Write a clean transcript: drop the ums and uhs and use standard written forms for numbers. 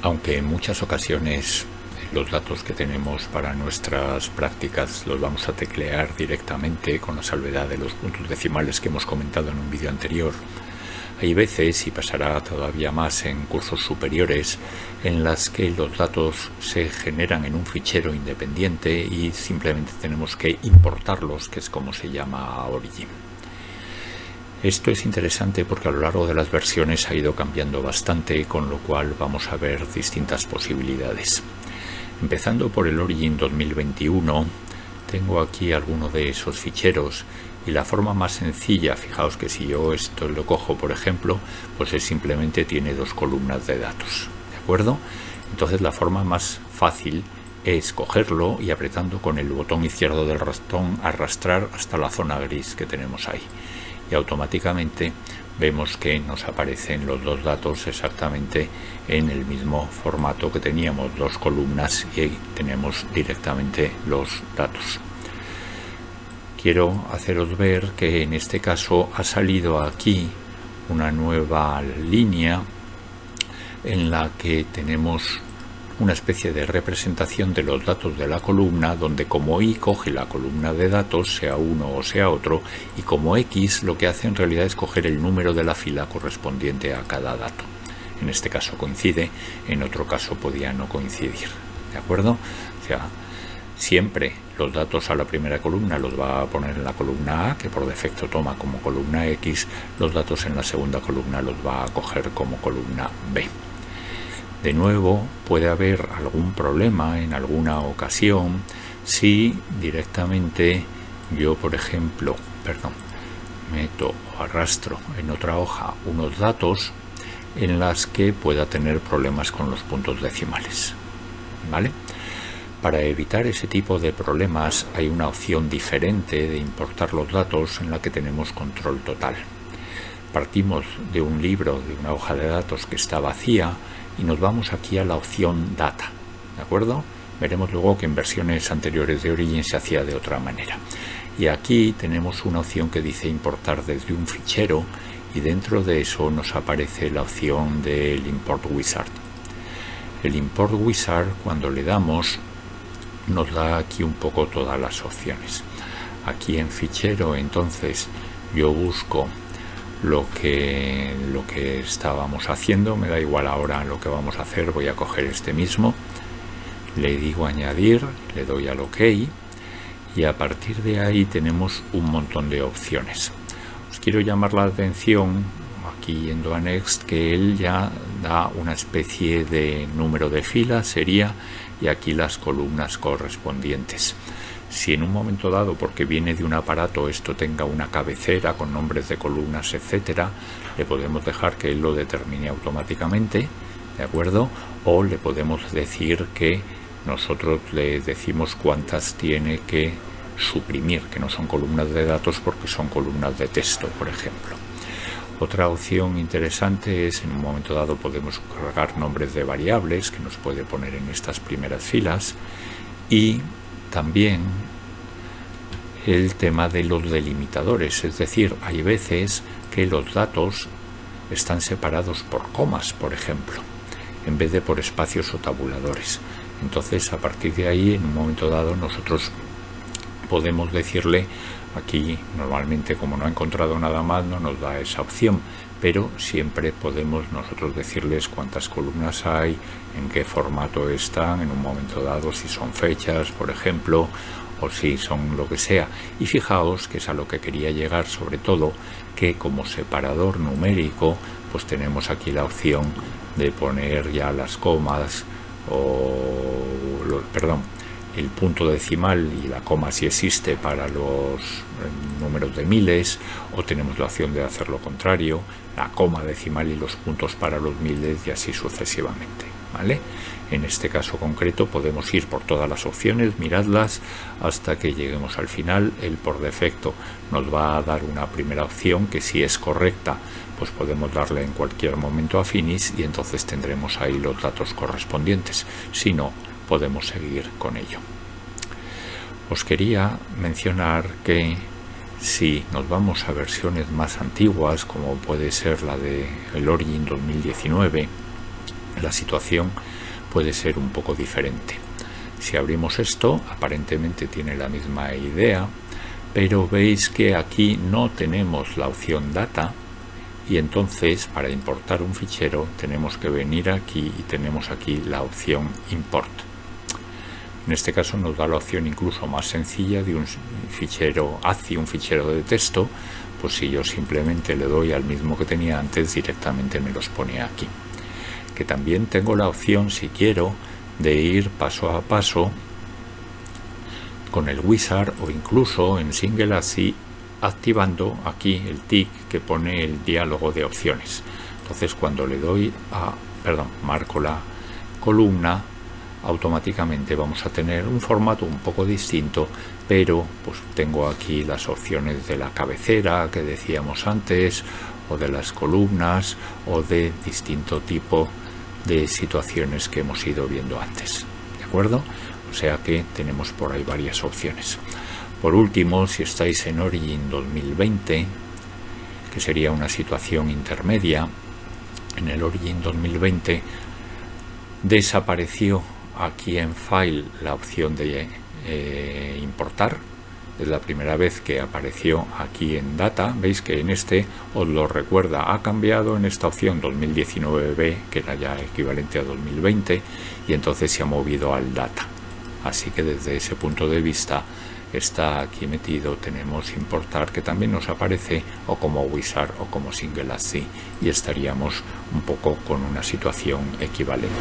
Aunque en muchas ocasiones los datos que tenemos para nuestras prácticas los vamos a teclear directamente, con la salvedad de los puntos decimales que hemos comentado en un vídeo anterior, hay veces, y pasará todavía más en cursos superiores, en las que los datos se generan en un fichero independiente y simplemente tenemos que importarlos, que es como se llama Origin. Esto es interesante porque a lo largo de las versiones ha ido cambiando bastante, con lo cual vamos a ver distintas posibilidades. Empezando por el Origin 2021, tengo aquí alguno de esos ficheros y la forma más sencilla, fijaos que si yo esto lo cojo por ejemplo, pues es simplemente tiene dos columnas de datos, ¿de acuerdo? Entonces la forma más fácil es cogerlo y apretando con el botón izquierdo del ratón arrastrar hasta la zona gris que tenemos ahí. Y automáticamente vemos que nos aparecen los dos datos exactamente en el mismo formato que teníamos, dos columnas, y ahí tenemos directamente los datos. Quiero haceros ver que en este caso ha salido aquí una nueva línea en la que tenemos una especie de representación de los datos de la columna, donde como Y coge la columna de datos, sea uno o sea otro, y como X lo que hace en realidad es coger el número de la fila correspondiente a cada dato. En este caso coincide, en otro caso podía no coincidir, ¿de acuerdo? O sea, siempre los datos a la primera columna los va a poner en la columna A, que por defecto toma como columna X, los datos en la segunda columna los va a coger como columna B. De nuevo, puede haber algún problema en alguna ocasión si directamente yo, por ejemplo, meto o arrastro en otra hoja unos datos en las que pueda tener problemas con los puntos decimales, ¿vale? Para evitar ese tipo de problemas hay una opción diferente de importar los datos en la que tenemos control total. Partimos de un libro, de una hoja de datos que está vacía, y nos vamos aquí a la opción Data, ¿de acuerdo? Veremos luego que en versiones anteriores de Origin se hacía de otra manera. Y aquí tenemos una opción que dice importar desde un fichero, y dentro de eso nos aparece la opción del Import Wizard. El Import Wizard, cuando le damos, nos da aquí un poco todas las opciones. Aquí en fichero, entonces, yo busco lo que estábamos haciendo, me da igual ahora lo que vamos a hacer, voy a coger este mismo, le digo añadir, le doy al OK, y a partir de ahí tenemos un montón de opciones. Os quiero llamar la atención, aquí yendo a Next, que él ya da una especie de número de fila, sería, y aquí las columnas correspondientes. Si en un momento dado, porque viene de un aparato, esto tenga una cabecera con nombres de columnas, etcétera, le podemos dejar que él lo determine automáticamente, ¿de acuerdo? O le podemos decir que nosotros le decimos cuántas tiene que suprimir, que no son columnas de datos porque son columnas de texto, por ejemplo. Otra opción interesante es, en un momento dado podemos cargar nombres de variables que nos puede poner en estas primeras filas, y también el tema de los delimitadores, es decir, hay veces que los datos están separados por comas, por ejemplo, en vez de por espacios o tabuladores. Entonces, a partir de ahí, en un momento dado, nosotros podemos decirle, aquí normalmente como no ha encontrado nada más no nos da esa opción, pero siempre podemos nosotros decirles cuántas columnas hay, en qué formato están, en un momento dado, si son fechas, por ejemplo, o si son lo que sea. Y fijaos que es a lo que quería llegar, sobre todo, que como separador numérico, pues tenemos aquí la opción de poner ya las comas, el punto decimal y la coma si existe para los números de miles, o tenemos la opción de hacer lo contrario, la coma decimal y los puntos para los miles, y así sucesivamente, ¿vale? En este caso concreto podemos ir por todas las opciones, miradlas hasta que lleguemos al final. Él por defecto nos va a dar una primera opción que, si es correcta, pues podemos darle en cualquier momento a Finish y entonces tendremos ahí los datos correspondientes. Si no, podemos seguir con ello. Os quería mencionar que si nos vamos a versiones más antiguas, como puede ser la de el Origin 2019, la situación puede ser un poco diferente. Si abrimos esto, aparentemente tiene la misma idea, pero veis que aquí no tenemos la opción data, y entonces para importar un fichero tenemos que venir aquí y tenemos aquí la opción import. En este caso nos da la opción incluso más sencilla de un fichero ACI, un fichero de texto. Pues si yo simplemente le doy al mismo que tenía antes, directamente me los pone aquí. Que también tengo la opción, si quiero, de ir paso a paso con el wizard o incluso en single ACI activando aquí el tick que pone el diálogo de opciones. Entonces cuando le doy marco la columna, automáticamente vamos a tener un formato un poco distinto, pero pues tengo aquí las opciones de la cabecera que decíamos antes, o de las columnas, o de distinto tipo de situaciones que hemos ido viendo antes, ¿de acuerdo? O sea que tenemos por ahí varias opciones. Por último, si estáis en Origin 2020, que sería una situación intermedia, en el Origin 2020 desapareció aquí en File la opción de importar. Es la primera vez que apareció aquí en Data. Veis que en este os lo recuerda, ha cambiado en esta opción 2019B, que era ya equivalente a 2020, y entonces se ha movido al Data. Así que desde ese punto de vista está aquí metido. Tenemos importar, que también nos aparece o como wizard o como single ACI, y estaríamos un poco con una situación equivalente.